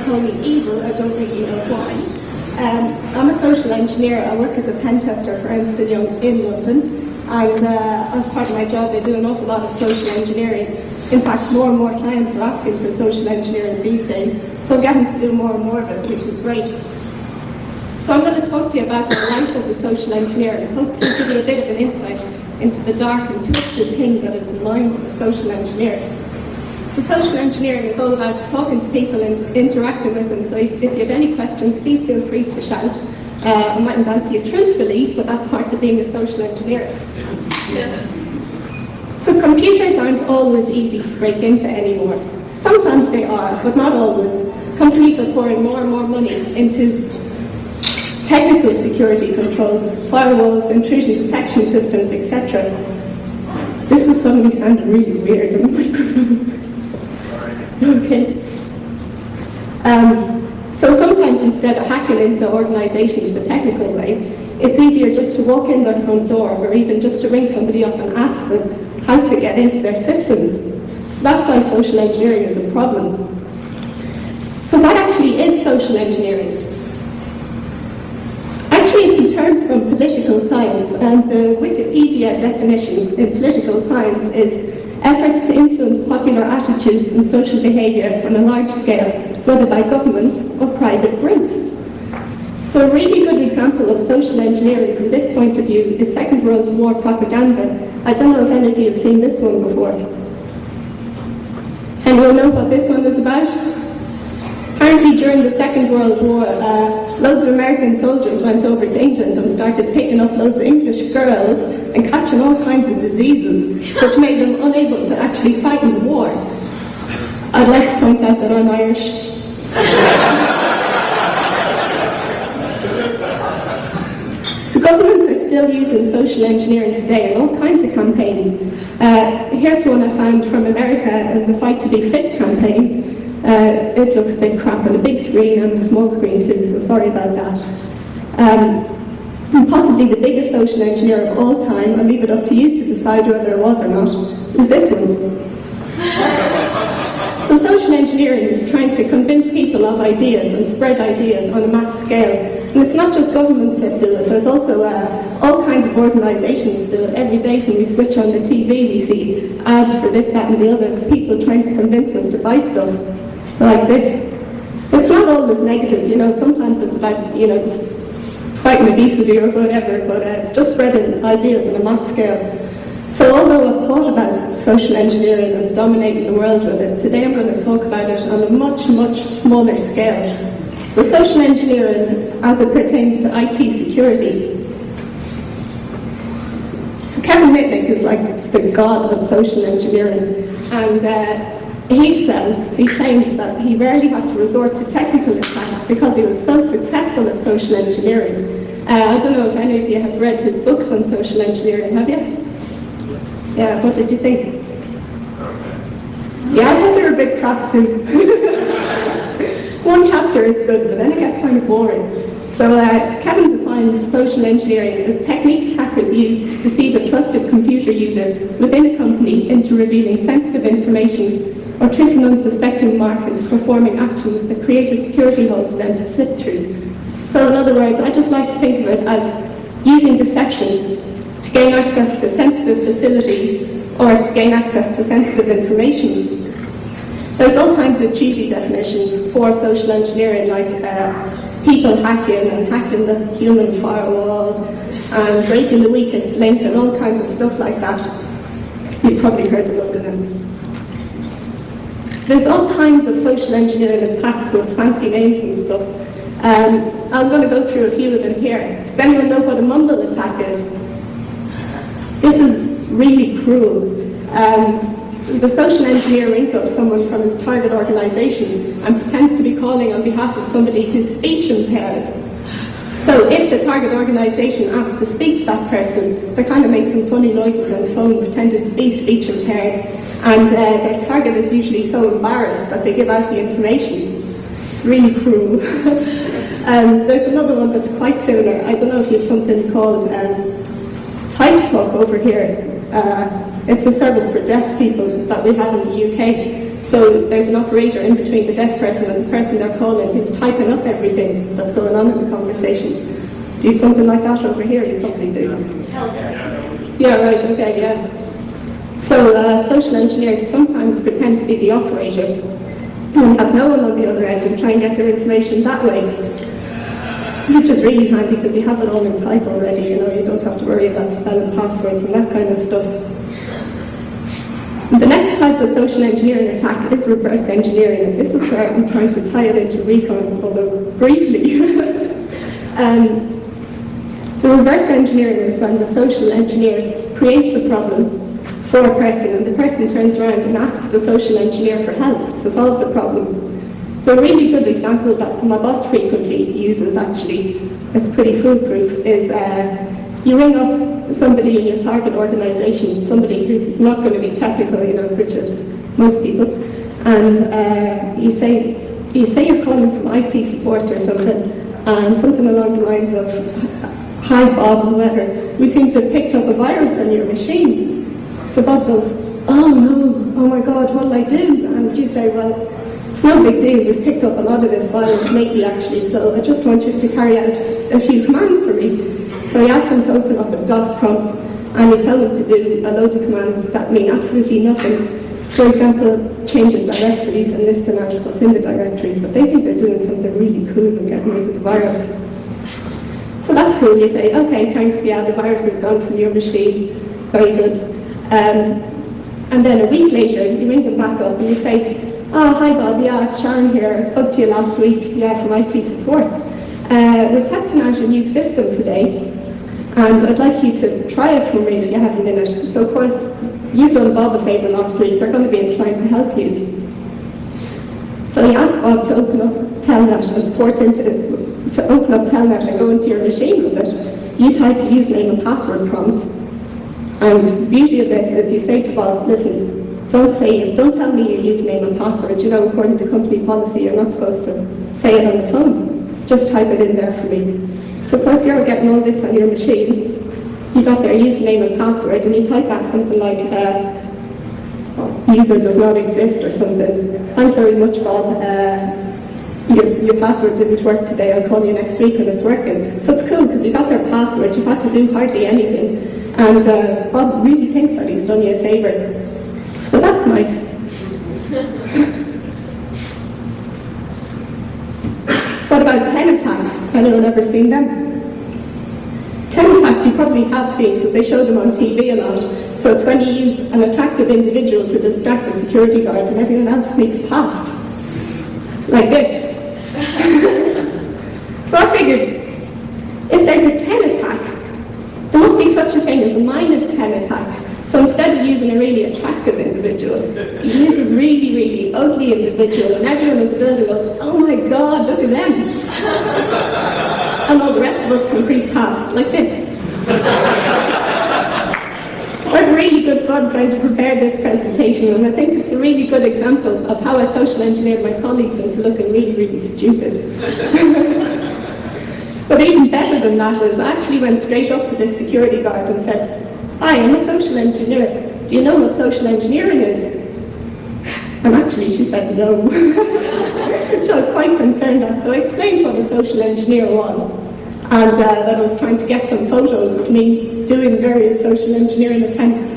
call me evil, I don't really know why. I'm a social engineer. I work as a pen tester for Ernst & Young in London, and as part of my job I do an awful lot of social engineering. In fact, more and more clients are asking for social engineering these days, so I'm getting to do more and more of it, which is great. So I'm going to talk to you about the life of the social engineer and hopefully give you a bit of an insight into the dark and twisted thing that is the mind of the social engineer. So social engineering is all about talking to people and interacting with them, so if you have any questions, please feel free to shout. I mightn't answer you truthfully, but that's part of being a social engineer. So computers aren't always easy to break into anymore. Sometimes they are, but not always. Companies are pouring more and more money into technical security controls, firewalls, intrusion detection systems, etc. This is suddenly sounding really weird on the microphone. Okay. So sometimes instead of hacking into organizations the technical way, it's easier just to walk in their front door or even just to ring somebody up and ask them how to get into their systems. That's why social engineering is a problem. So what actually is social engineering? Actually, it's a term from political science, and the Wikipedia definition in political science is efforts to influence popular attitudes and social behaviour on a large scale, whether by governments or private groups. So a really good example of social engineering from this point of view is Second World War propaganda. I don't know if any of you have seen this one before. Anyone know what this one is about? Apparently during the Second World War, loads of American soldiers went over to England and started picking up loads of English girls and catching all kinds of diseases, which made them unable to actually fight in the war. I'd like to point out that I'm Irish. So governments are still using social engineering today in all kinds of campaigns. Here's one I found from America as the Fight to Be Fit campaign. It looks a bit crap on a big screen and a small screen too, so sorry about that. And possibly the biggest social engineer of all time, I'll leave it up to you to decide whether it was or not, is this one. So social engineering is trying to convince people of ideas and spread ideas on a mass scale. And it's not just governments that do it, there's also all kinds of organisations do it. Every day when we switch on the TV we see ads for this, that and the other, people trying to convince us to buy stuff like this. It's not always negative, sometimes it's about, fighting obesity or whatever, but just spreading ideas on a mass scale. So although I've thought about social engineering and dominating the world with it, today I'm going to talk about it on a much, much smaller scale. So social engineering as it pertains to IT security. So Kevin Mitnick is like the god of social engineering, and he claims that he rarely had to resort to technical attacks because he was so successful at social engineering. I don't know if any of you have read his books on social engineering, have you? Yeah, what did you think? Yeah, I thought they were a bit crap too. One chapter is good, but then it gets kind of boring. So Kevin defines social engineering as techniques hackers use to deceive a trusted computer user within a company into revealing sensitive information or tricking unsuspecting markets performing actions that create a security hole for them to slip through. So in other words, I just like to think of it as using deception to gain access to sensitive facilities or to gain access to sensitive information. There's all kinds of cheesy definitions for social engineering, like people hacking and hacking the human firewall and breaking the weakest link and all kinds of stuff like that. You've probably heard a lot of them. There's all kinds of social engineering attacks with fancy names and stuff. I'm going to go through a few of them here. Does anyone know what a mumble attack is? This is really cruel. The social engineer rings up someone from his target organisation and pretends to be calling on behalf of somebody who's speech impaired. So if the target organisation asks to speak to that person, they kind of make some funny noises on the phone pretending to be speech impaired, and their target is usually so embarrassed that they give out the information. It's really cruel. There's another one that's quite similar. I don't know if you have something called Type Talk over here. It's a service for deaf people that we have in the UK. So there's an operator in between the deaf person and the person they're calling who's typing up everything that's going on in the conversation. Do something like that over here, you probably do. Yeah, right, okay, yeah. So social engineers sometimes pretend to be the operator and have no one on the other end and try and get their information that way. Which is really handy because you have it all in type already, you know, you don't have to worry about spelling passwords and that kind of stuff. The next type of social engineering attack is reverse engineering, and this is where I'm trying to tie it into REcon, although briefly. The reverse engineering is when the social engineer creates a problem for a person, and the person turns around and asks the social engineer for help to solve the problem. So a really good example that my boss frequently uses, actually, it's pretty foolproof, is you ring up somebody in your target organisation, somebody who's not going to be technical, you know, which is most people, and you say you're calling from IT support or something, and something along the lines of, "Hi Bob," or whatever, "we seem to have picked up a virus on your machine." So Bob goes, "Oh no, oh my God, what'll I do?" And you say, "Well, it's no big deal, we've picked up a lot of this virus lately actually, so I just want you to carry out a few commands for me." So you ask them to open up a DOS prompt, and you tell them to do a load of commands that mean absolutely nothing. For example, changing directories and listing out what's in the directories, but they think they're doing something really cool and getting rid of the virus. So that's cool, you say, "Okay, thanks, yeah, the virus is gone from your machine, very good." And then a week later, you ring them back up and you say, "Oh, hi Bob, yeah, it's Sharon here, I spoke to you last week, yeah, from IT support. We're testing out a new system today, and I'd like you to try it for me if you have a minute." So of course, you've done Bob a favour last week, they're going to be inclined to help you. So you ask Bob to open up Telnet and open up Telnet and go into your machine with it. You type a username and password prompt, and the beauty of this is you say to Bob, "Listen, don't tell me your username and password, you know, according to company policy, you're not supposed to say it on the phone. Just type it in there for me." So of course you're getting all this on your machine. You got their username and password, and you type back something like, "User does not exist," or something. "Thanks very much, Bob. Your password didn't work today. I'll call you next week when it's working." So it's cool because you got their password. You've had to do hardly anything, and Bob really thinks that he's done you a favour. So that's nice. What about 10 attacks? Anyone ever seen them? 10 attacks you probably have seen because they show them on TV a lot. So it's when you use an attractive individual to distract the security guard and everyone else sneaks past. Like this. So I figured, if there's a 10 attack, there must be such a thing as a minus 10 attack. So instead of using a really attractive individual, you use a really, really ugly individual, and everyone in the building goes, "Oh my God, look at them." And all the rest of us can creep past, like this. I had really good fun trying to prepare this presentation, and I think it's a really good example of how I social engineered my colleagues into looking really, really stupid. But even better than that is I actually went straight up to this security guard and said, "Hi, I'm a social engineer. Do you know what social engineering is?" And actually she said no. So I was quite concerned that. So I explained what a social engineer was, and that I was trying to get some photos of me doing various social engineering attempts.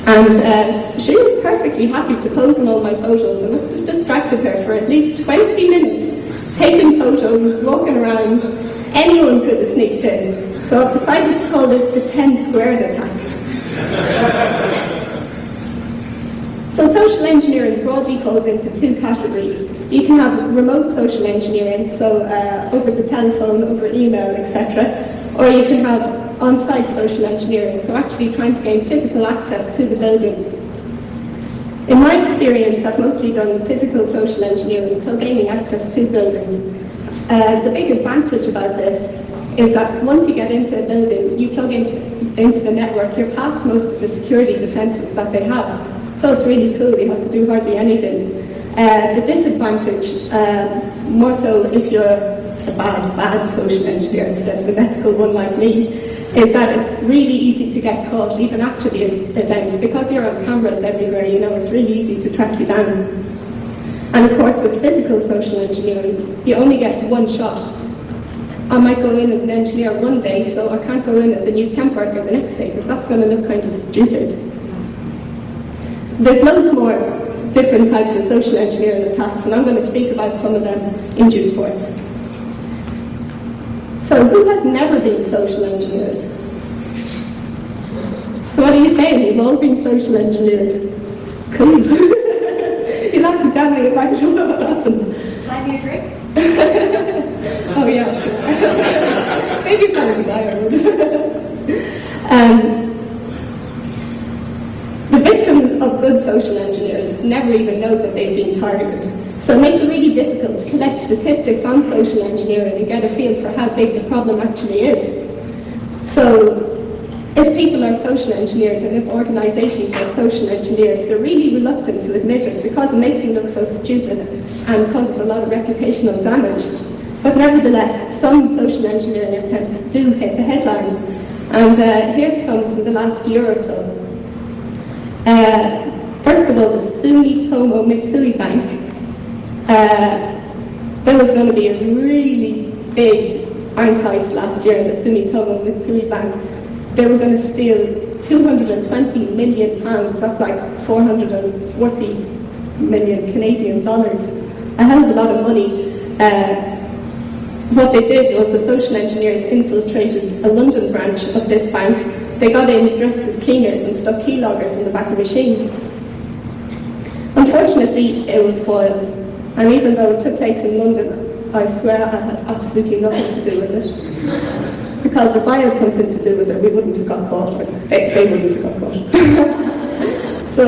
And she was perfectly happy to pose in all my photos, and must have distracted her for at least 20 minutes, taking photos, walking around. Anyone could have sneaked in. So I've decided to call this the 10 squared attack. So social engineering broadly falls into two categories. You can have remote social engineering, so over the telephone, over email, etc. Or you can have on-site social engineering, so actually trying to gain physical access to the building. In my experience, I've mostly done physical social engineering, so gaining access to buildings. The big advantage about this is that once you get into a building, you plug into the network, you're past most of the security defences that they have. So it's really cool, you have to do hardly anything. The disadvantage, more so if you're a bad social engineer instead of an ethical one like me, is that it's really easy to get caught even after the event. Because you're on cameras everywhere, you know, it's really easy to track you down. And of course with physical social engineering, you only get one shot. I might go in as an engineer one day, so I can't go in as a new temp worker the next day, because that's going to look kind of stupid. There's loads more different types of social engineering attacks, and I'm going to speak about some of them in due course. So who has never been social engineered? So what are you saying? You've all been social engineered. Cool. You'll have to tell me if I show what happened. Can I be a drink? Oh yeah, sure. Maybe better than I would. The victims of good social engineers never even know that they've been targeted. So it makes it really difficult to collect statistics on social engineering and get a feel for how big the problem actually is. So if people are social engineered and if organisations are social engineered, they're really reluctant to admit it because it makes them look so stupid and causes a lot of reputational damage. But nevertheless, some social engineering attempts do hit the headlines. And here's some from the last year or so. First of all, the Sumitomo Mitsui Bank. There was going to be a really big bank heist last year in the Sumitomo Mitsui Bank. They were going to steal £220 million, that's like 440 million Canadian dollars. A hell of a lot of money. What they did was the social engineers infiltrated a London branch of this bank. They got in dressed as cleaners and stuck keyloggers in the back of machines. Unfortunately, it was foiled. And even though it took place in London, I swear I had absolutely nothing to do with it. Because if I had something to do with it, we wouldn't have got caught. They wouldn't have got caught. So,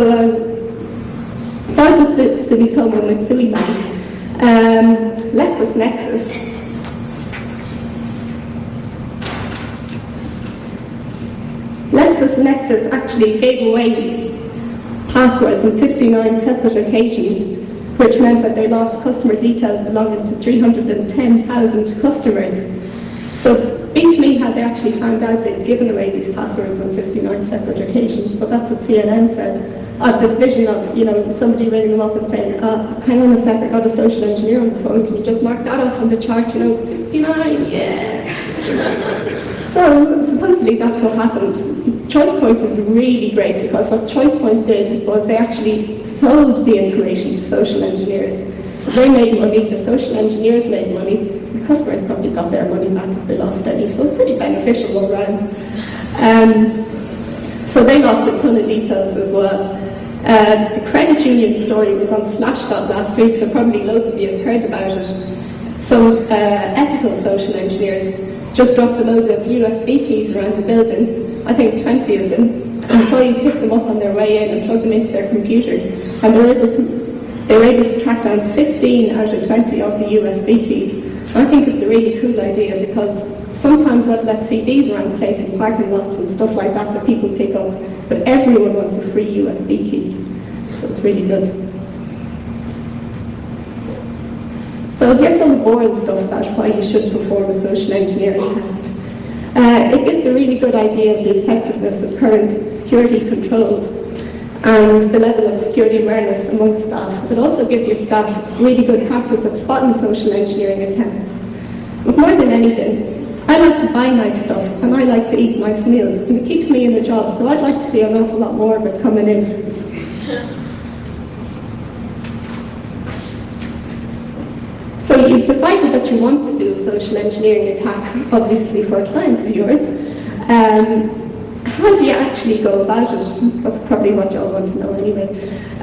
that was the Sumitomo Mitsui Bank. LexisNexis. LexisNexis actually gave away passwords on 59 separate occasions, which meant that they lost customer details belonging to 310,000 customers. So beats me how they actually found out they'd given away these passwords on 59 separate occasions, but that's what CNN said. I have this vision of, you know, somebody ringing them up and saying, hang on a sec, I got a social engineer on the phone, can you just mark that off on the chart, you know, 59, yeah. So supposedly that's what happened. ChoicePoint is really great because what ChoicePoint did was they actually sold the information to social engineers. So they made money, the social engineers made money, the customers probably got their money back if they lost any, so it's pretty beneficial all around. So they lost a ton of details as well. The credit union story was on Slashdot last week, so probably loads of you have heard about it. Some ethical social engineers just dropped a load of USB keys around the building, I think 20 of them. Employees picked them up on their way in and plugged them into their computers, and they were able to track down 15 out of 20 of the USB keys. I think it's a really cool idea because sometimes I've left CDs around the place in parking lots and stuff like that that people pick up, but everyone wants a free USB key, so it's really good. So here's some boring stuff about why you should perform a social engineering test. It gives a really good idea of the effectiveness of current security controls and the level of security awareness among staff. It also gives your staff really good practice at spotting social engineering attempts. But more than anything, I like to buy nice stuff and I like to eat nice meals, and it keeps me in a job, so I'd like to see an awful lot more of it coming in. So you've decided that you want to do a social engineering attack, obviously for a client of yours. How do you actually go about it? That's probably what you all want to know anyway.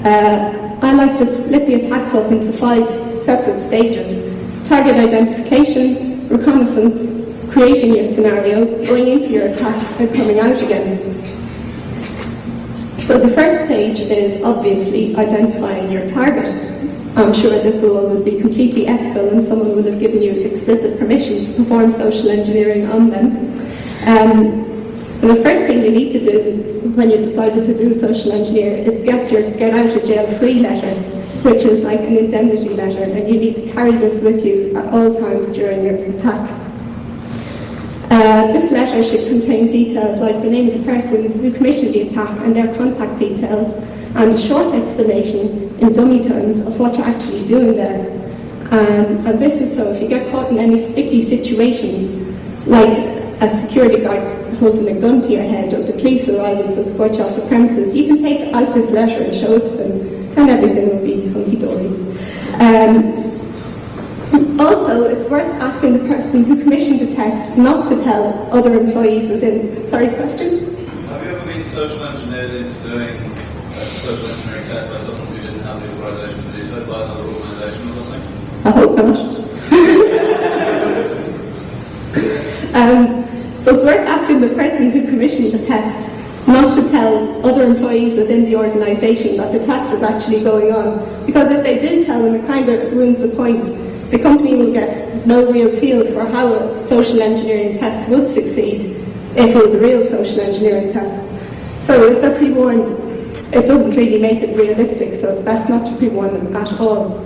I like to split the attacks up into 5 separate stages. Target identification, reconnaissance, creating your scenario, going into your attack and coming out again. So the first stage is obviously identifying your target. I'm sure this will always be completely ethical and someone will have given you explicit permission to perform social engineering on them. And the first thing you need to do when you've decided to do social engineer is get your get out of jail free letter, which is like an indemnity letter, and you need to carry this with you at all times during your attack. This letter should contain details like the name of the person who commissioned the attack and their contact details, and a short explanation in dummy terms of what you're actually doing there. And this is so if you get caught in any sticky situations, like a security guard holding a gun to your head or the police arriving to escort you off the premises, you can take out this letter and show it to them, and everything will be hunky-dory. Also, it's worth asking the person who commissioned the test not to tell other employees within... Sorry, question? Have you ever been social engineered into doing a social engineering test by someone who didn't have the authorization to do so, by another organisation or something? I hope not. It's worth asking the person who commissioned the test not to tell other employees within the organisation that the test is actually going on, because if they do tell them, it kind of ruins the point. The company will get no real feel for how a social engineering test would succeed if it was a real social engineering test. So if they're pre-warned, it doesn't really make it realistic, so it's best not to pre-warn them at all.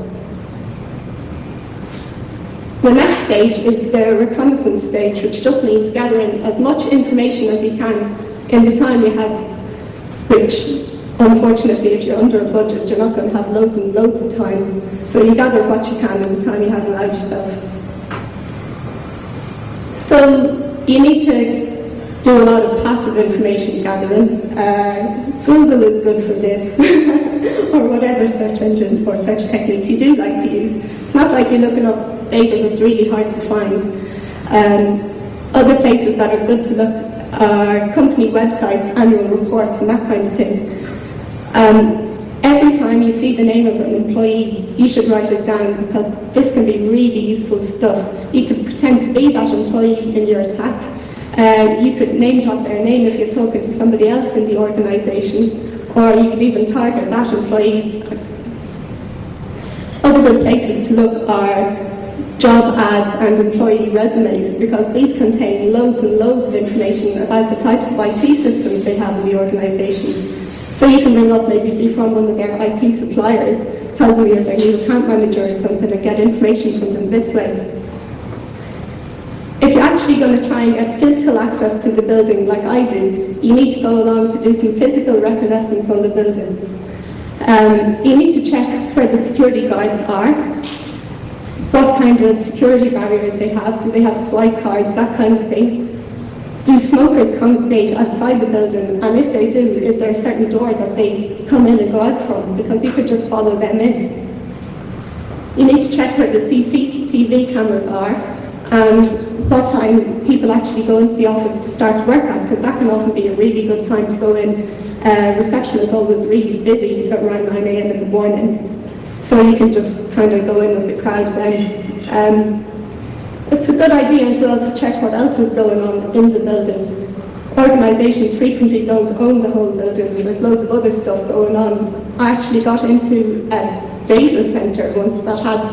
The next stage is the reconnaissance stage, which just means gathering as much information as you can in the time you have, which unfortunately if you're under a budget you're not going to have loads and loads of time, so you gather what you can in the time you have allowed yourself. So you need to do a lot of passive information gathering. Google is good for this, or whatever search engine or search techniques you do like to use. It's not like you're looking up data that's really hard to find. Other places that are good to look are company websites, annual reports and that kind of thing. Every time you see the name of an employee, you should write it down, because this can be really useful stuff. You could pretend to be that employee in your attack. You could name drop their name if you're talking to somebody else in the organisation, or you could even target that employee. Other good places to look are job ads and employee resumes, because these contain loads and loads of information about the types of IT systems they have in the organisation. So you can ring up maybe from one of their IT suppliers, tell them you're their new account manager or something, and get information from them this way. If you're actually going to try and get physical access to the building like I do, you need to go along to do some physical reconnaissance on the building. You need to check where the security guards are, what kind of security barriers they have, do they have swipe cards, that kind of thing. Do smokers congregate outside the building, and if they do, is there a certain door that they come in and go out from, because you could just follow them in. You need to check where the CCTV cameras are, and what time people actually go into the office to start work at, because that can often be a really good time to go in. Reception is always really busy around 9 AM in the morning, so you can just kind of go in with the crowd then. It's a good idea as well to check what else is going on in the building. Organisations frequently don't own the whole building, there's loads of other stuff going on. I actually got into a data centre once that had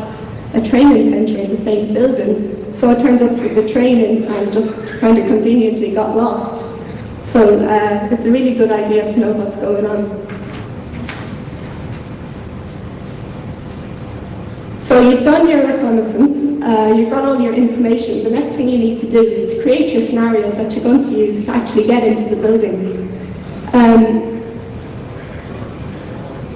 a training centre in the same building, so I turned up for the training and just kind of conveniently got lost. So it's a really good idea to know what's going on. So you've done your reconnaissance, you've got all your information. The next thing you need to do is to create your scenario that you're going to use to actually get into the building.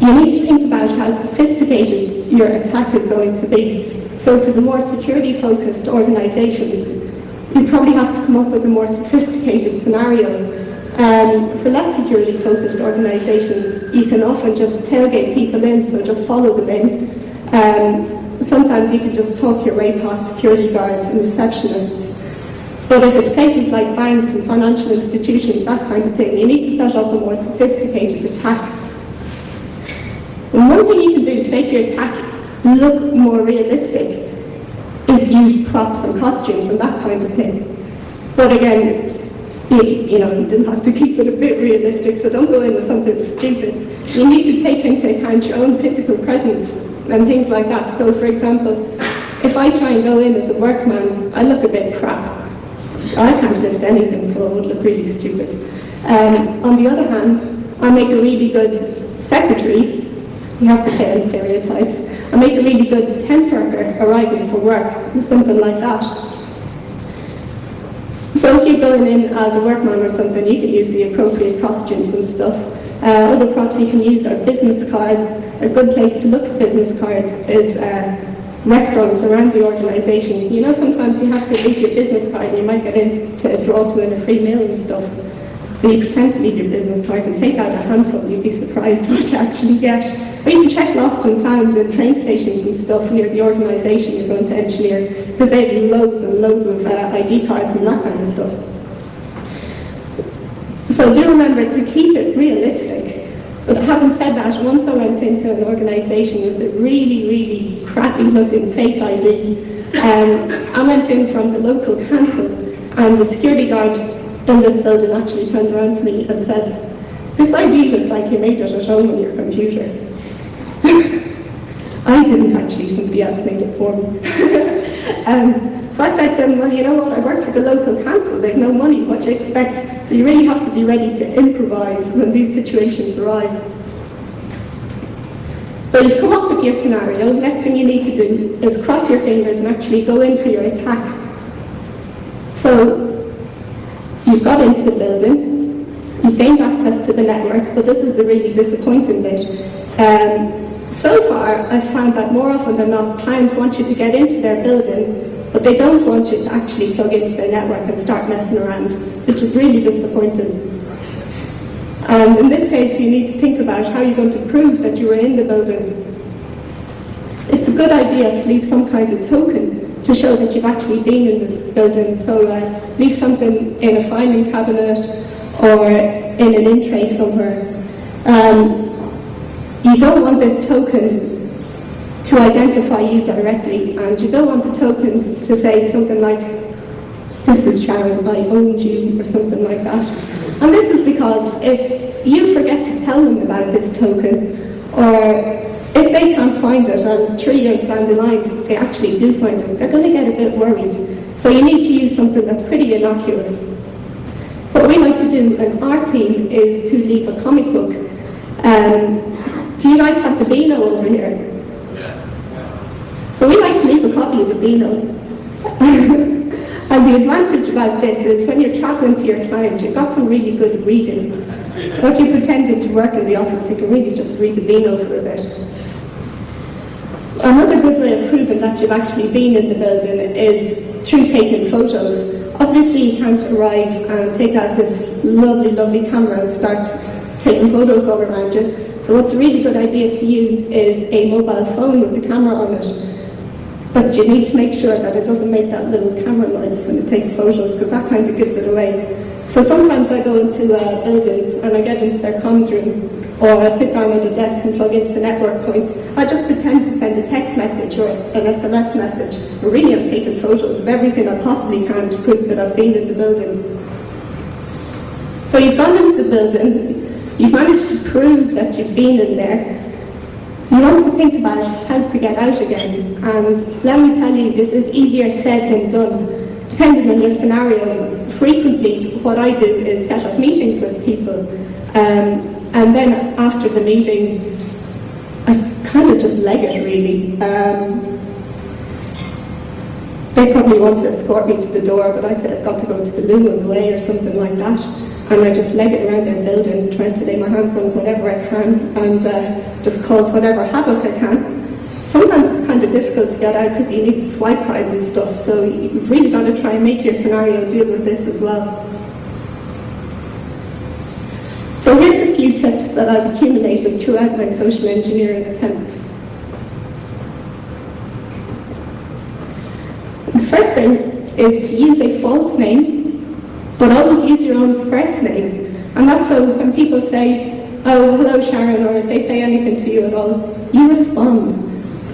You need to think about how sophisticated your attack is going to be. So for the more security-focused organisations, you probably have to come up with a more sophisticated scenario. For less security-focused organisations, you can often just tailgate people in, so just follow them in. Sometimes you can just talk your way past security guards and receptionists. But if it's places like banks and financial institutions, that kind of thing, you need to set up a more sophisticated attack. And one thing you can do to make your attack look more realistic is use props and costumes and that kind of thing. But again, you don't have to keep it a bit realistic, so don't go in with something stupid. You need to take into account your own physical presence and things like that. So for example, if I try and go in as a workman, I look a bit crap. I can't lift anything, so I would look really stupid. On the other hand, I make a really good secretary. You have to say in stereotypes. I make a really good temp worker arriving for work, something like that. So if you're going in as a workman or something, you can use the appropriate costumes and stuff. Other props you can use are business cards. A good place to look for business cards is restaurants around the organisation. You know, sometimes you have to leave your business card and you might get in to draw to win a free meal and stuff. So you pretend to leave your business card and take out a handful, you'd be surprised what you actually get. Or you can check lost and found at train stations and stuff near the organisation you're going to engineer, because they have loads and loads of ID cards and that kind of stuff. So do remember to keep it realistic. But having said that, once I went into an organisation with a really, really crappy looking fake ID, I went in from the local council and the security guard in this building actually turned around to me and said, "This ID looks like you made it at home on your computer." I didn't actually, somebody else made it for me. So I said to him, "Well, you know what, I work for the local council, they've no money, what do you expect?" So you really have to be ready to improvise when these situations arise. So you come up with your scenario. The next thing you need to do is cross your fingers and actually go in for your attack. So you've got into the building, you've gained access to the network, but this is the really disappointing bit. So far, I've found that more often than not, clients want you to get into their building, but they don't want you to actually plug into their network and start messing around, which is really disappointing. And in this case, you need to think about how you're going to prove that you were in the building. It's a good idea to leave some kind of token to show that you've actually been in the building. So leave something in a filing cabinet or in an in tray somewhere. You don't want this token to identify you directly, and you don't want the token to say something like, "This is Sharon, I owned you," or something like that. And this is because if you forget to tell them about this token, or if they can't find it and 3 years down the line they actually do find it, they're going to get a bit worried. So you need to use something that's pretty innocuous. What we like to do in our team is to leave a comic book. Do you guys have the Beano over here? Yeah. So we like to leave a copy of the Beano. And the advantage about this is when you're traveling to your clients, you've got some really good reading. So if you're pretending to work in the office, you can really just read the Beano for a bit. Another good way of proving that you've actually been in the building is through taking photos. Obviously you can't arrive and take out this lovely, lovely camera and start taking photos all around you. So what's a really good idea to use is a mobile phone with a camera on it. But you need to make sure that it doesn't make that little camera noise when it takes photos, because that kind of gives it away. So sometimes I go into buildings and I get into their comms room, or I sit down at a desk and plug into the network point. I just pretend to send a text message or an SMS message. But really I'm taking photos of everything I possibly can to prove that I've been in the building. So you've gone into the building, you've managed to prove that you've been in there. You want to think about how to get out again, and let me tell you, this is easier said than done. Depending on your scenario, frequently what I do is set up meetings with people, and then after the meeting, I kind of just leg it really. They probably want to escort me to the door, but I said I've got to go to the loo on the way or something like that. And I just leg it around their building, trying to lay my hands on whatever I can and just cause whatever havoc I can. Sometimes it's kind of difficult to get out because you need to swipe cards and stuff, so you've really got to try and make your scenario deal with this as well. So here's a few tips that I've accumulated throughout my social engineering attempts. The first thing is to use a false name, but always use your own first name. And that's so when people say, "Oh, hello Sharon," or if they say anything to you at all, you respond.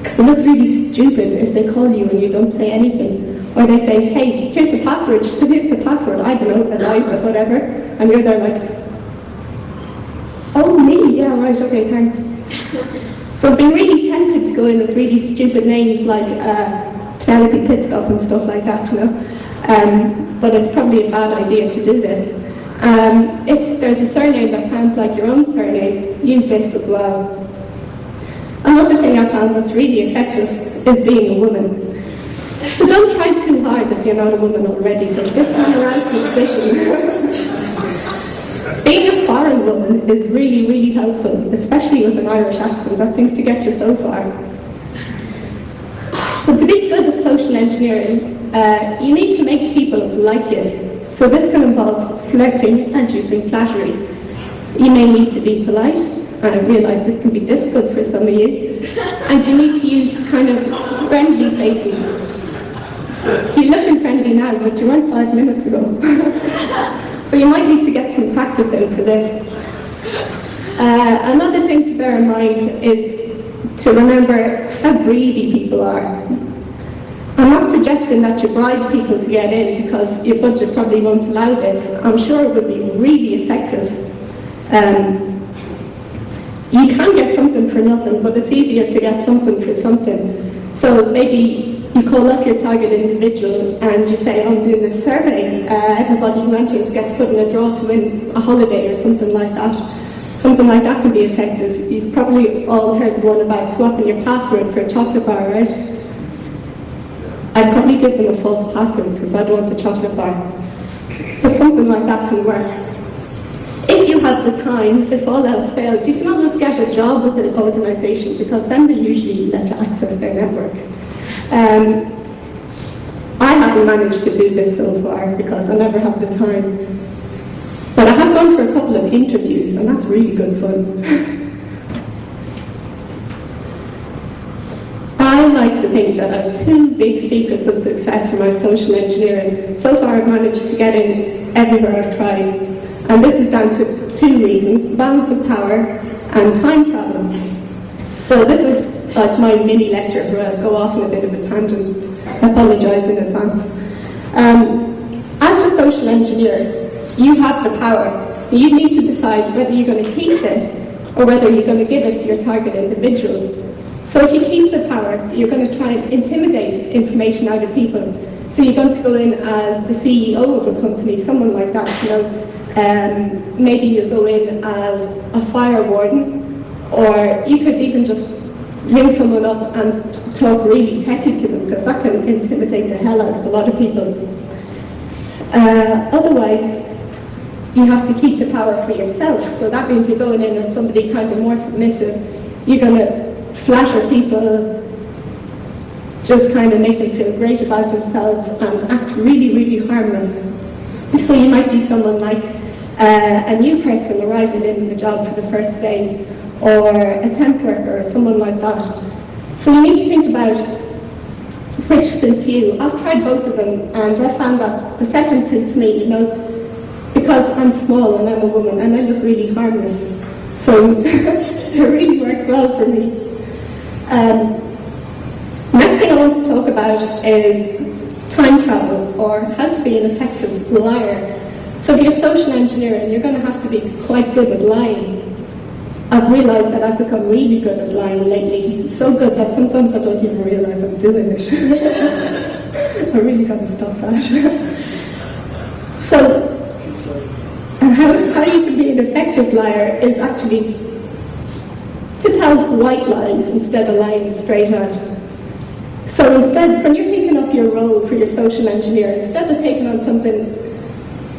Because it looks really stupid if they call you and you don't say anything. Or they say, "Hey, here's the password, I don't know, Eliza, whatever." And you're there like, "Oh, me, yeah, right, okay, thanks." So I've been really tempted to go in with really stupid names like Penelope Pitstop and stuff like that, you know. But it's probably a bad idea to do this. If there's a surname that sounds like your own surname, use this as well. Another thing I found that's really effective is being a woman. So don't try to too hard if you're not a woman already, but this time around the position. Being a foreign woman is really, really helpful, especially with an Irish accent. That seems to get you so far. So to be good at social engineering, you need to make people like you. So this can involve flirting and using flattery. You may need to be polite, and I realise this can be difficult for some of you, and you need to use kind of friendly faces. You're looking friendly now, but you weren't 5 minutes ago. So you might need to get some practice in for this. Another thing to bear in mind is to remember how greedy people are. I'm not suggesting that you bribe people to get in because your budget probably won't allow this. I'm sure it would be really effective. You can get something for nothing, but it's easier to get something for something. So maybe you call up your target individual and you say, I'm doing this survey. Everybody who enters gets put in a draw to win a holiday or something like that. Something like that can be effective. You've probably all heard the one about swapping your password for a chocolate bar, right? I'd probably give them a false password because I don't want the chocolate bar. But something like that can work. If you have the time, if all else fails, you can always get a job with an organisation because then they usually let you access their network. I haven't managed to do this so far because I never have the time. But I have gone for a couple of interviews and that's really good fun. I like to think that I have 2 big secrets of success for my social engineering. So far I've managed to get in everywhere I've tried. And this is down to 2 reasons: balance of power and time travel. So this is like my mini lecture where I'll go off on a bit of a tangent. I apologise in advance. As a social engineer, you have the power. You need to decide whether you're going to keep this or whether you're going to give it to your target individual. So if you keep the power, you're going to try and intimidate information out of people. So you're going to go in as the CEO of a company, someone like that, you know. Maybe you go in as a fire warden, or you could even just ring someone up and talk really techy to them, because that can intimidate the hell out of a lot of people. Otherwise, you have to keep the power for yourself. So that means you're going in as somebody kind of more submissive. You're going to flatter people, just kind of make them feel great about themselves and act really, really harmless. So you might be someone like a new person arriving in the job for the first day, or a temp worker, or someone like that. So you need to think about which suits you. I've tried both of them, and I found that the second suits me, you know, because I'm small and I'm a woman and I look really harmless. So it really works well for me. Next thing I want to talk about is time travel, or how to be an effective liar. So if you're social engineering, you're going to have to be quite good at lying. I've realised that I've become really good at lying lately. So good that sometimes I don't even realise I'm doing it. I really got to stop that. So, how you can be an effective liar is actually to tell white lies instead of lying straight out. So instead, when you're thinking up your role for your social engineer, instead of taking on something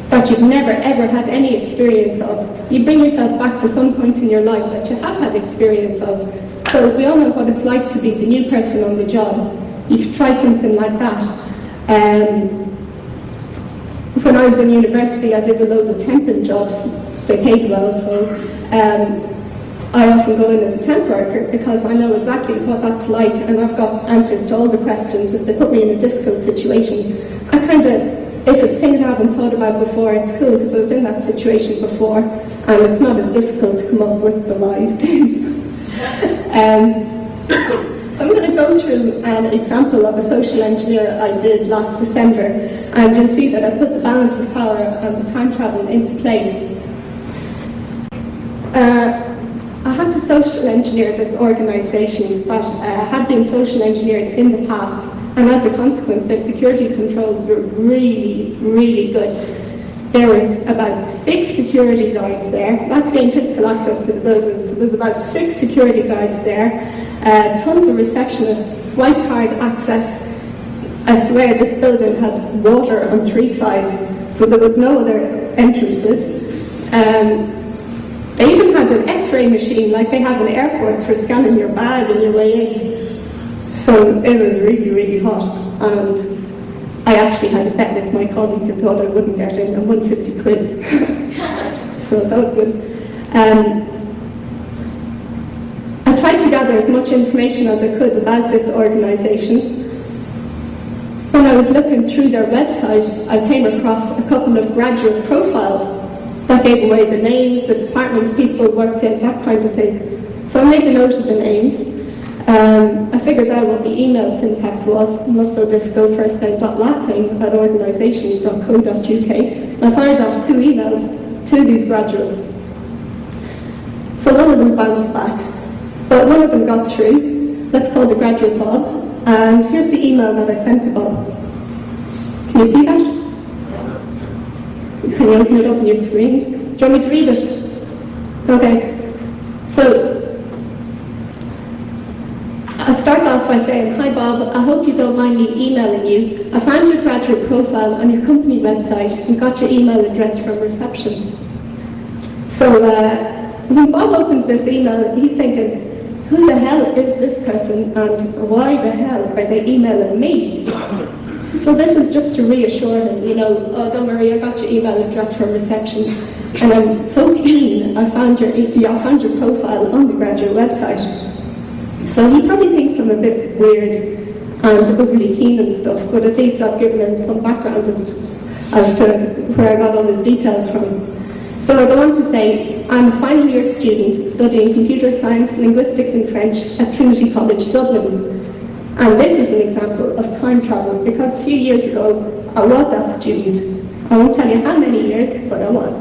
that you've never ever had any experience of, you bring yourself back to some point in your life that you have had experience of. So we all know what it's like to be the new person on the job. You could try something like that. When I was in university, I did a load of temping jobs. They paid well, so I often go in as a temp worker because I know exactly what that's like, and I've got answers to all the questions. If they put me in a difficult situation, I kind of, if it's things I haven't thought about before, it's cool because I was in that situation before, and it's not as difficult to come up with the lies. So I'm going to go through an example of a social engineer I did last December, and you'll see that I put the balance of power and the time travel into play. I had to social engineer this organisation that had been social engineered in the past, and as a consequence their security controls were really, really good. There were about 6 security guards there. That's getting physical access to the building. So there's about 6 security guards there, tons of receptionists, swipe card access, I swear this building had water on 3 sides, so there was no other entrances. They even had an x-ray machine like they have in airports for scanning your bag on your way in. So it was really, really hot. And I actually had a bet with my colleague who thought I wouldn't get in, and won 50 quid. So that was good. I tried to gather as much information as I could about this organisation. When I was looking through their website, I came across a couple of graduate profiles that gave away the names, the departments people worked in, that kind of thing. So I made a note of the names. I figured out what the email syntax was, not so difficult, first name dot last name at organisations.co.uk. I fired off 2 emails to these graduates. So one of them bounced back, but one of them got through. Let's call the graduate Bob, and here's the email that I sent to Bob. Can you see that? Can you open it up on your screen? Do you want me to read it? Okay. So, I'll start off by saying, hi Bob, I hope you don't mind me emailing you. I found your graduate profile on your company website and got your email address from reception. So, when Bob opens this email, he's thinking, who the hell is this person and why the hell are they emailing me? So this is just to reassure him, oh, don't worry, I got your email address from reception, and I'm so keen I found your profile on the graduate website. So he probably thinks I'm a bit weird and overly keen and stuff, but at least I've given him some background as to where I got all his details from. So I go on to say, I'm a final year student studying computer science, linguistics and French at Trinity College, Dublin. And this is an example of time travel, because a few years ago I was that student. I won't tell you how many years, but I was.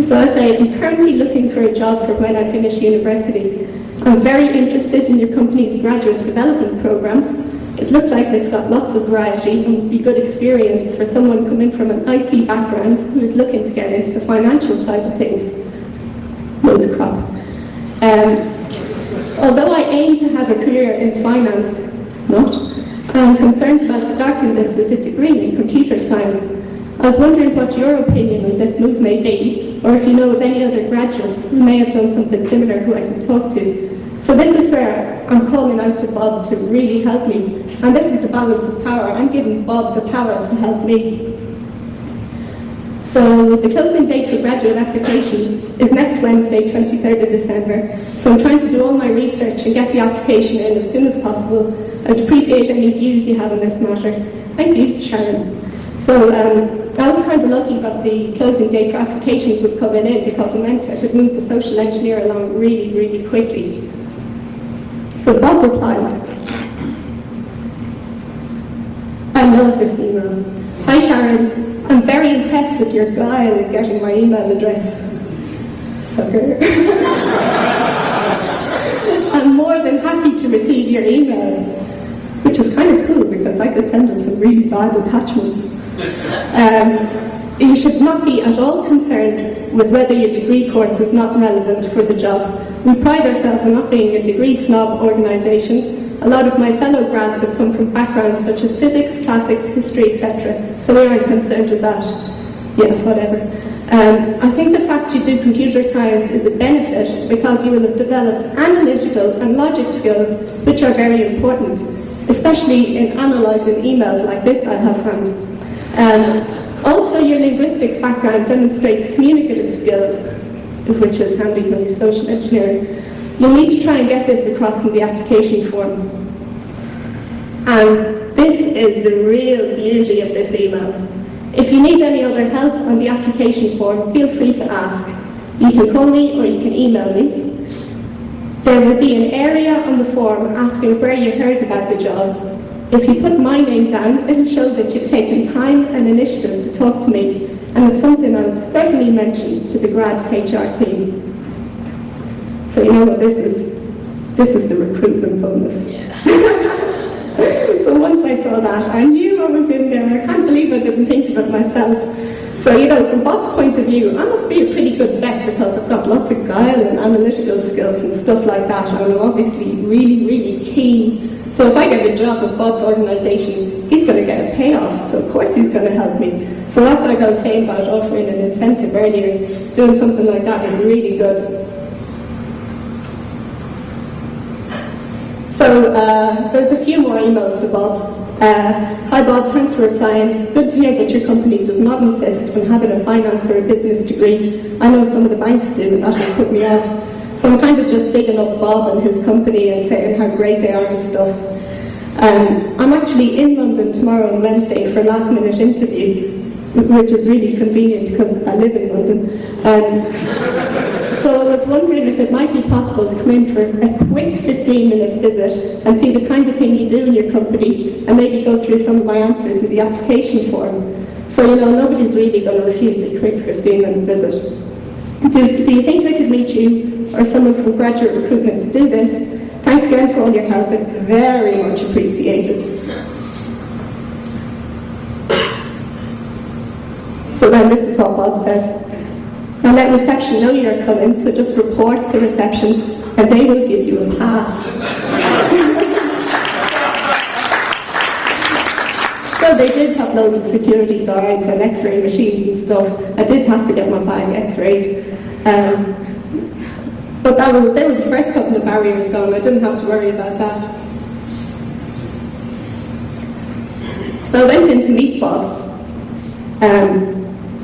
So I say, I'm currently looking for a job for when I finish university. I'm very interested in your company's graduate development program. It looks like it's got lots of variety and would be good experience for someone coming from an IT background who is looking to get into the financial side of things. Loads of crap. Although I aim to have a career in finance, I'm concerned about starting this with a degree in computer science. I was wondering what your opinion on this move may be, or if you know of any other graduates who may have done something similar who I can talk to. So this is where I'm calling out to Bob to really help me. And this is the balance of power. I'm giving Bob the power to help me. So the closing date for graduate applications is next Wednesday, 23rd of December. So I'm trying to do all my research and get the application in as soon as possible. I'd appreciate any views you have on this matter. Thank you, Sharon. So I was kind of lucky that the closing date for applications was coming in, because it meant I could move the social engineer along really, really quickly. So Bob replied, I love this email. Hi Sharon, I'm very impressed with your guile in getting my email address. Sucker. I'm more than happy to receive your email, which was kind of cool because I could send them some really bad attachments. You should not be at all concerned with whether your degree course is not relevant for the job. We pride ourselves on not being a degree snob organisation. A lot of my fellow grads have come from backgrounds such as physics, classics, history, etc. So we aren't concerned with that. Yeah, whatever. I think the fact you do computer science is a benefit because you will have developed analytical and logic skills which are very important, especially in analysing emails like this I have found. Also, your linguistics background demonstrates communicative skills, which is handy when you're social engineering. You'll need to try and get this across in the application form. And this is the real beauty of this email. If you need any other help on the application form, feel free to ask. You can call me or you can email me. There will be an area on the form asking where you heard about the job. If you put my name down, it will show that you've taken time and initiative to talk to me, and it's something I'll certainly mention to the grad HR team. So you know what this is? This is the recruitment bonus. Yeah. So once I saw that, I knew I was in there. I can't believe I didn't think of it myself. So, from Bob's point of view, I must be a pretty good bet because I've got lots of guile and analytical skills and stuff like that, and I'm obviously really, really keen to So if I get a job with Bob's organisation, he's going to get a payoff, so of course he's going to help me. So that's like I was saying about offering an incentive earlier. Doing something like that is really good. So there's a few more emails to Bob. Hi Bob, thanks for replying. Good to hear that your company does not insist on having a finance or a business degree. I know some of the banks do, and that has put me off. So I'm kind of just bigging up Bob and his company and saying how great they are and stuff. I'm actually in London tomorrow and Wednesday for a last minute interview, which is really convenient because I live in London. So I was wondering if it might be possible to come in for a quick 15-minute visit and see the kind of thing you do in your company and maybe go through some of my answers in the application form. So, nobody's really going to refuse a quick 15-minute visit. Do you think I could meet you or someone from graduate recruitment to do this? Thanks again for all your help. It's very much appreciated. So then this is what Bob says. Now let reception know you're coming, so just report to reception and they will give you a pass. So they did have loads of security guards and x-ray machines and stuff. I did have to get my bag x-rayed. But there was the first couple of barriers gone. I didn't have to worry about that. So I went in to meet Bob.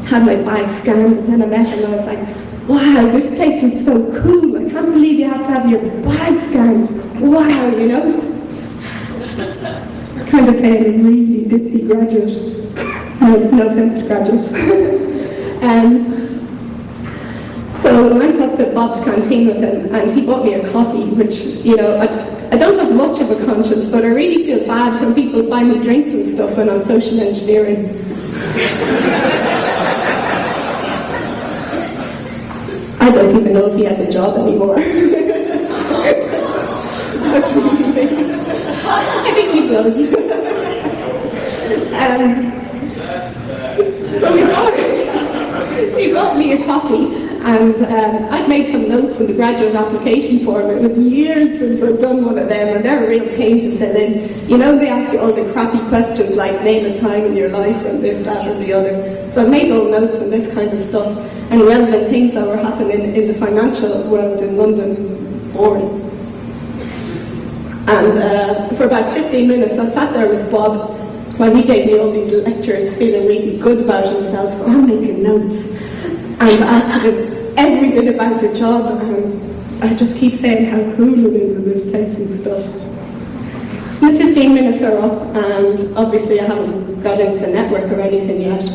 Had my bag scanned, and then I met him and I was like, wow, this place is so cool. I can't believe you have to have your bag scanned. Wow, Kind of saying a really ditzy graduate. No offense to graduates. So I went up to Bob's canteen with him and he bought me a coffee, which, I don't have much of a conscience, but I really feel bad when people buy me drinks and stuff when I'm social engineering. I don't even know if he has a job anymore. I think he does. So he got me a coffee, and I'd made some notes from the graduate application form. It was years since I'd done one of them, and they're a real pain to fill in. They ask you all the crappy questions like name a time in your life and this, that, or the other. So I made all notes and this kind of stuff, and relevant things that were happening in the financial world in London. Boring. And for about 15 minutes, I sat there with Bob while he gave me all these lectures, feeling really good about himself. So I'm making notes. And asking him everything about the job, and I just keep saying how cool it is in this place and stuff. The 15 minutes are up, and obviously I haven't got into the network or anything yet.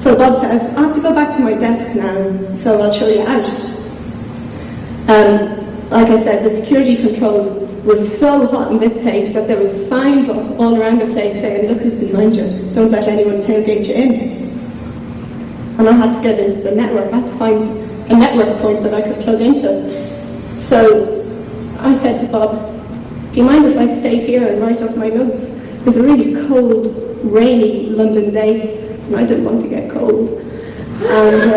So Bob says, I have to go back to my desk now, so I'll show you out. Like I said, the security controls were so hot in this place that there was signs all around the place saying, look who's behind you, don't let anyone tailgate you in. And I had to get into the network. I had to find a network point that I could plug into. So I said to Bob, do you mind if I stay here and write off my notes? It was a really cold, rainy London day, and I didn't want to get cold. And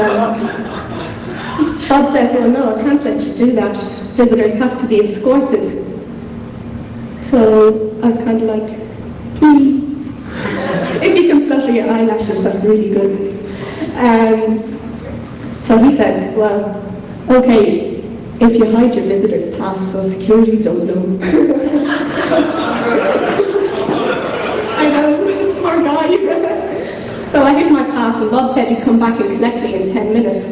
Bob said, oh no, I can't let you do that. Visitors have to be escorted. So I was kind of like, if you can flutter your eyelashes, that's really good. So he said, well, okay, if you hide your visitor's pass so security don't know. I know, poor guy. So I hid my pass and Bob said he'd come back and collect me in 10 minutes.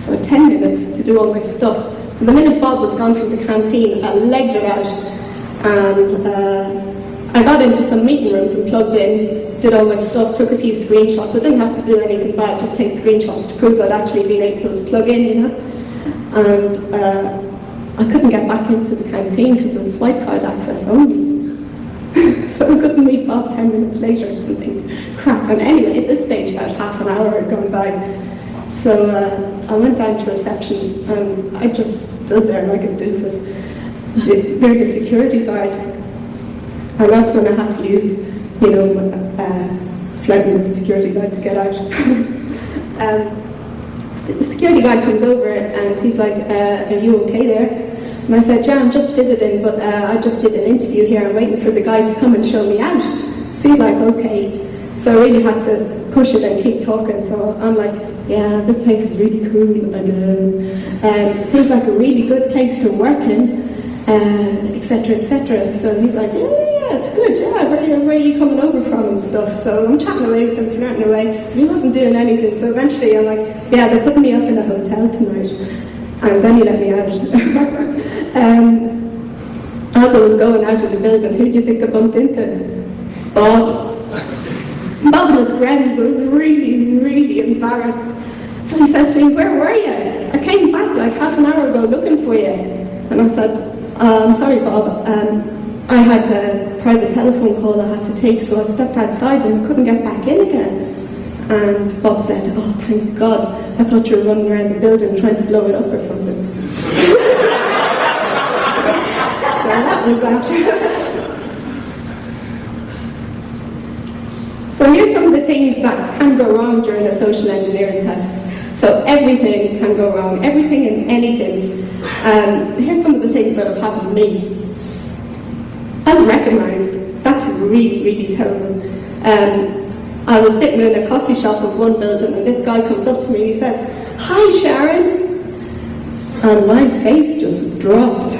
So 10 minutes to do all my stuff. So the minute Bob was gone from the canteen, I legged it out and I got into some meeting rooms and plugged in, did all my stuff, took a few screenshots. I didn't have to do anything bad, just take screenshots to prove I'd actually been able to plug in, And I couldn't get back into the canteen because it was swipe card access only. So I couldn't meet Bob 10 minutes later or something. Crap. And anyway, at this stage about half an hour had gone by. So I went down to reception and I just stood there like a doofus. They're the security guard. And that's when I had to use, flirting with the security guard to get out. The security guard comes over and he's like, are you okay there? And I said, yeah, I'm just visiting, but I just did an interview here. I'm waiting for the guy to come and show me out. So he's like, okay. So I really had to push it and keep talking. So I'm like, yeah, this place is really cool. And seems like a really good place to work in, etc., etc. So he's like, yeah, it's good. Yeah, where are you coming over from and stuff? So I'm chatting away with him, flirting away. He wasn't doing anything. So eventually I'm like, yeah, they're putting me up in a hotel tonight. And then he let me out. As I was going out of the building, who do you think I bumped into? Bob. Bob, his friend, was really, really embarrassed. So he said to me, where were you? I came back like half an hour ago looking for you. And I said, I'm sorry, Bob. I had a private telephone call I had to take, so I stepped outside and couldn't get back in again. And Bob said, oh, thank God, I thought you were running around the building trying to blow it up or something. So that was that. So here's some of the things that can go wrong during a social engineering test. So everything can go wrong, everything and anything. Here's some of the things that have happened to me. Unrecognized. That's really, really terrible. I was sitting in a coffee shop of one building and this guy comes up to me and he says, hi Sharon. And my face just dropped.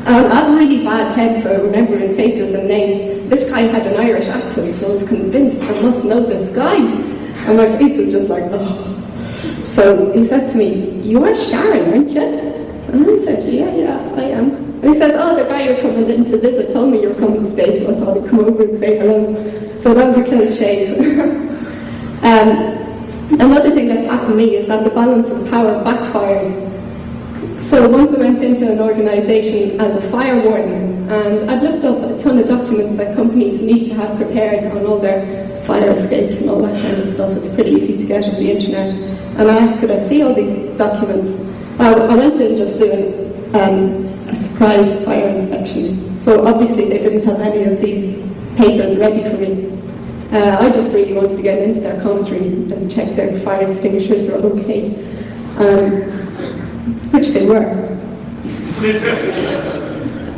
I have a really bad head for remembering faces and names. This guy had an Irish accent, so I was convinced I must know this guy. And my face was just like, oh. So he said to me, you are Sharon, aren't you? And I said, yeah, I am. And he said, oh, the guy you're coming in to visit told me you're coming to stay, so I thought I'd come over and say hello. So that was a close shave. Another thing that's happened to me is that the balance of power backfired. So once I went into an organisation as a fire warden, and I'd looked up a ton of documents that companies need to have prepared on all their fire escapes and all that kind of stuff. It's pretty easy to get on the internet. And I asked, could I see all these documents? I went in just doing a surprise fire inspection. So obviously they didn't have any of these papers ready for me. I just really wanted to get into their comms room and check their fire extinguishers were okay. Which they were.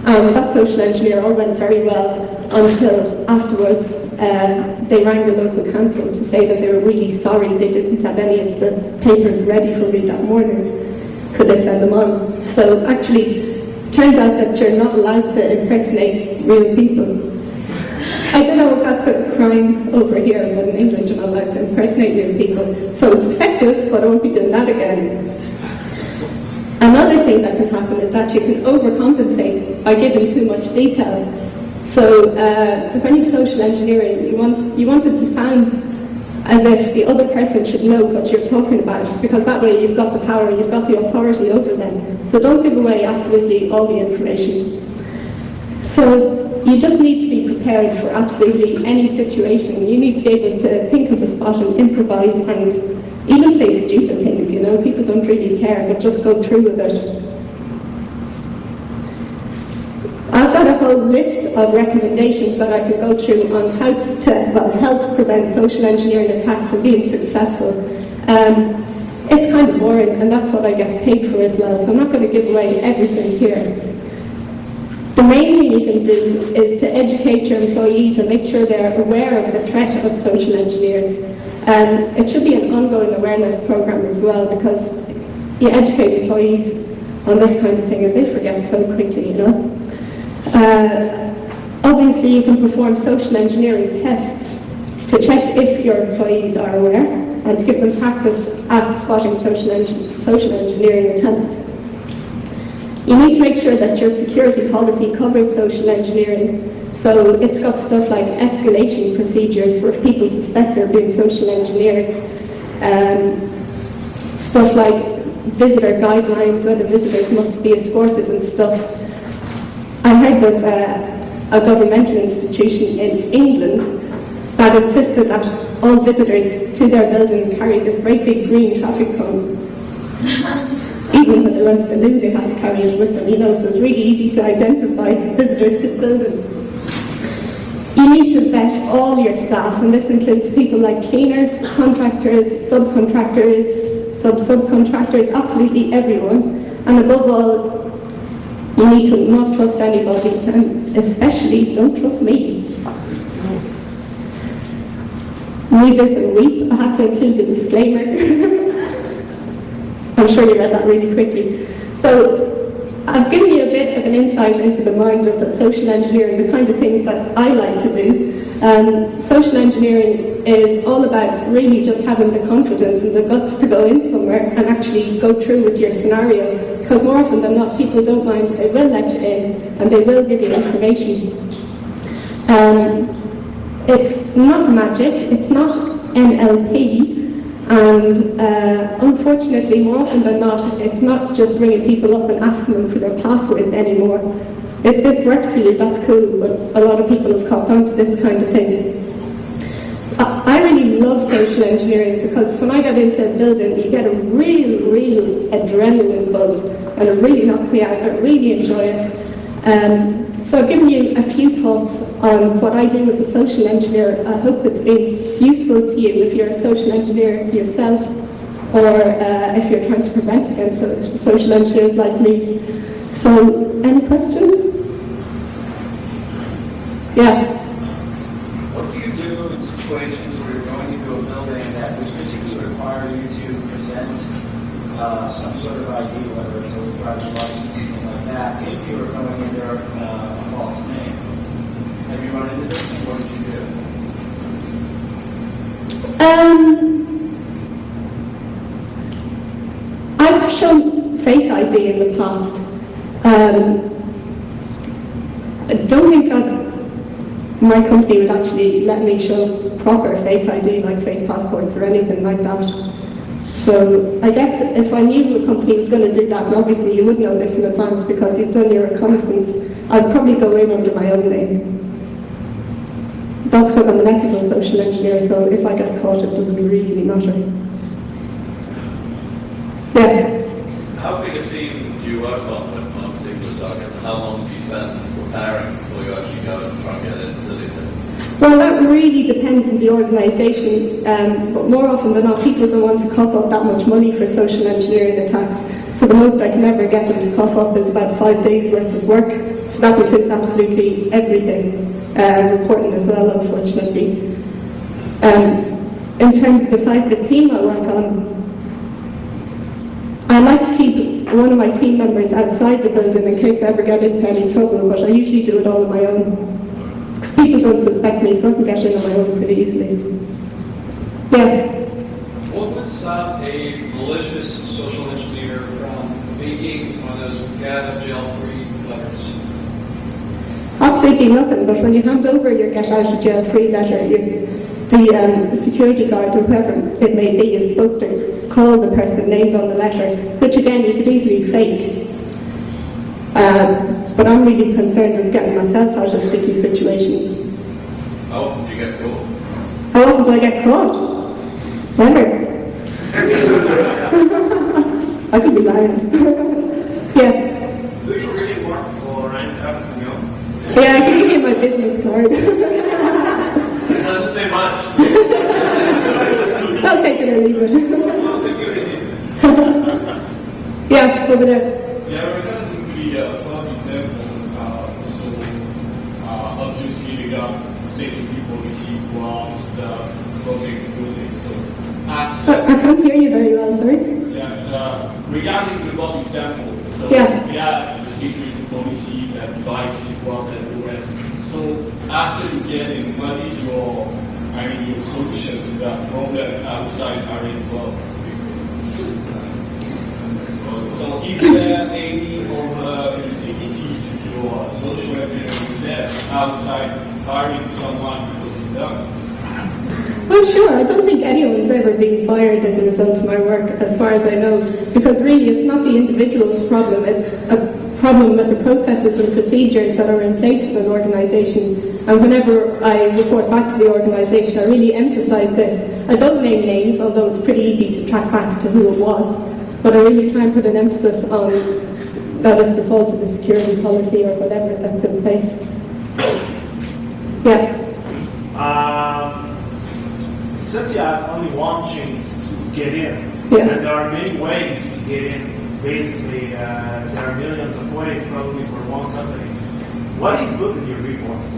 That social engineer all went very well until afterwards they rang the local council to say that they were really sorry they didn't have any of the papers ready for me that morning. Could they send them on? So actually, turns out that you're not allowed to impersonate real people. I don't know if that's a crime over here, but in England you're not allowed to impersonate real people. So it's effective, but I won't be doing that again. Another thing that can happen is that you can overcompensate by giving too much detail. So when you're social engineering, you want it to sound as if the other person should know what you're talking about, because that way you've got the power, you've got the authority over them. So don't give away absolutely all the information. So you just need to be prepared for absolutely any situation. You need to be able to think on the spot and improvise and even say stupid things, you know, people don't really care, but just go through with it. I've got a whole list of recommendations that I could go through on how to help prevent social engineering attacks from being successful. It's kind of boring, and that's what I get paid for as well, so I'm not going to give away everything here. The main thing you can do is to educate your employees and make sure they're aware of the threat of social engineers. It should be an ongoing awareness program as well, because you educate employees on this kind of thing and they forget so quickly, you know. Obviously you can perform social engineering tests to check if your employees are aware and to give them practice at spotting social engineering attempts. You need to make sure that your security policy covers social engineering. So it's got stuff like escalation procedures for if people suspect they're being social engineered, stuff like visitor guidelines, whether visitors must be escorted and stuff. I heard of a governmental institution in England that insisted that all visitors to their building carry this great big green traffic cone. Even when they went to the loo, they had to carry it with them, you know, so it's really easy to identify visitors to the building. You need to vet all your staff, and this includes people like cleaners, contractors, subcontractors, subcontractors, absolutely everyone. And above all, you need to not trust anybody, and especially don't trust me. Read this and weep. I have to include a disclaimer. I'm sure you read that really quickly. So I've given you a bit of an insight into the mind of the social engineering, the kind of things that I like to do. Social engineering is all about really just having the confidence and the guts to go in somewhere and actually go through with your scenario. Because more often than not, people don't mind, they will let you in and they will give you information. It's not magic, it's not NLP, and unfortunately, more often than not, it's not just ringing people up and asking them for their passwords anymore. If this works for you, that's cool, but a lot of people have caught on to this kind of thing. I really love social engineering because when I get into a building, you get a real adrenaline buzz, and it really knocks me out. I really enjoy it. So I've given you a few thoughts on what I do as a social engineer. I hope it's been useful to you if you're a social engineer yourself, or if you're trying to prevent against social engineers like me. So, any questions? Yeah. What do you do in situations where you're going into a building that would physically require you to present some sort of ID, whether it's a driver's license, something like that, if you were going in there a false name? Have you run into this, and what did you do? I've shown fake ID in the past. I don't think that my company would actually let me show proper fake ID, like fake passports or anything like that. So I guess if I knew a company was going to do that, and obviously you would know this in advance because you've done your reconnaissance, I'd probably go in under my own name. That's because I'm an ethical social engineer, so if I get caught, it doesn't really matter. Yeah. How big a team do you work on a particular target? How long do you spend preparing before you actually go and try and get it deleted? Well, that really depends on the organisation, but more often than not, people don't want to cough up that much money for social engineering attacks. So the most I can ever get them to cough up is about 5 days worth of work. So that includes absolutely everything, reporting as well, unfortunately. In terms of the size of the team I work on, I like to keep one of my team members outside the building in case I ever get into any trouble, but I usually do it all on my own. People don't suspect me, so I can get in on my own pretty easily. Yeah? What would stop a malicious social engineer from making one of those get out of jail free letters? Absolutely nothing, but when you hand over your get out of jail free letter, the security guard or whoever it may be is supposed to call the person named on the letter, which again you could easily fake. But I'm really concerned with getting myself out of sticky situations. How often do you get caught? How often do I get caught? Never. I could be lying. Yeah. Do you really work for REcon, you know? Yeah, I can give you my business card. It doesn't say much. I'll take it or leave it. Yeah, over there. Yeah, regarding the one example, of just giving up safety people receive grants, project building. So, I can't hear you very well, sorry. yeah, regarding the one example, so Yeah. we have the security policy that devices go out everywhere. So after you get in, what is your solution to that problem outside REcon? So is there any utility to your social engineering desk outside hiring someone because it's done? Well, sure. I don't think anyone's ever been fired as a result of my work, as far as I know, because really it's not the individual's problem, it's a problem with the processes and procedures that are in place in an organisation. And whenever I report back to the organisation, I really emphasise this. I don't name names, although it's pretty easy to track back to who it was, but I really try and put an emphasis on that it's the fault of the security policy or whatever that's in place. Yeah. Since you have only one chance to get in, Yeah. and there are many ways to get in, basically, there are millions of ways probably for one company. What do you put in your reports?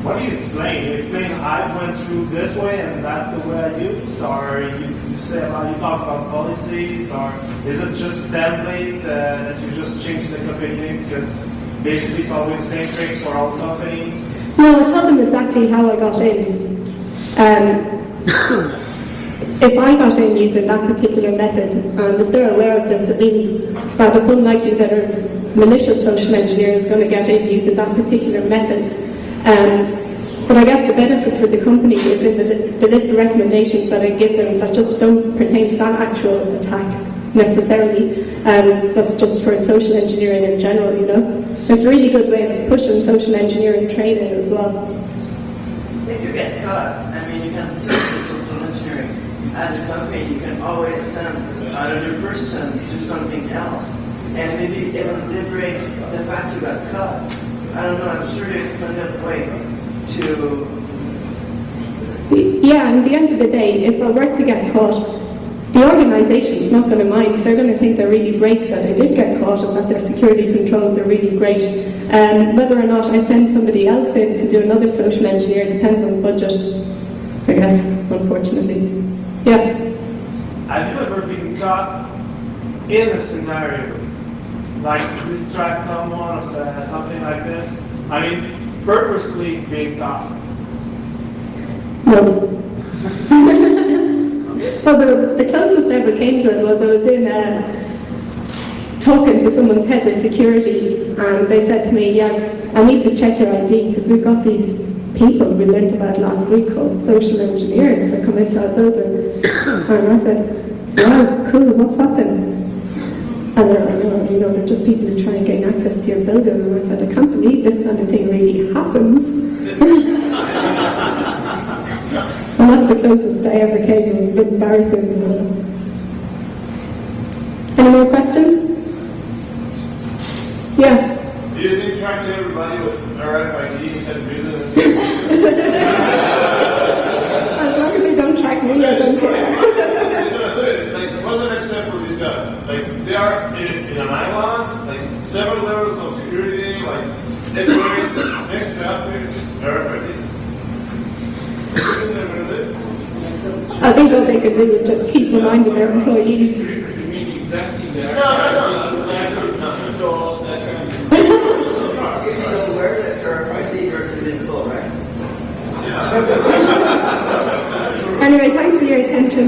What do you explain? You explain, I went through this way and that's the way I use, or you say about, you talk about policies, or is it just template that you just change the company name because basically it's always the same tricks for all companies? No, I tell them exactly how I got in. If I got in using that particular method, and if they're aware of this, it means that it's unlikely that a malicious social engineer is going to get in using that particular method. But I guess the benefit for the company is in the list of recommendations that I give them that just don't pertain to that actual attack necessarily. That's just for social engineering in general, you know. It's a really good way of pushing social engineering training as well. If you get caught, I mean, you can do social engineering. As a company, you can always send another person to something else, and maybe even liberate the fact you got caught. I don't know, I'm sure there's plenty of way to... Yeah, and at the end of the day, if I were to get caught, the organisation's not going to mind. They're going to think they're really great that I did get caught and that their security controls are really great. Whether or not I send somebody else in to do another social engineer depends on budget, I guess, unfortunately. Yeah. Have you ever been caught in a scenario like to distract someone or something like this? I mean, purposely being caught? No. Well, the closest I ever came to it was I was in talking to someone's head of security, and they said to me, yeah, I need to check your ID because we've got these people we learned about last week called social engineering that come into our building. And I said, wow, cool, what's happened? And they're like, you know, they're just people who try and gain access to your building. And I said, I can't believe this kind of thing really happens. And that's the closest I ever came. It was a bit embarrassing. Any more questions? Yeah. Do you think tracking everybody with RFID instead of business? As long as they don't track me, I don't care. Like, what's the next step for these guys? Like, they are in an island, like, several levels of security, like, networks, next step is RFID. I think all they could do is just keep reminding their employees. So where the RFID versus invisible, right? Yeah. Anyway, thanks for your attention.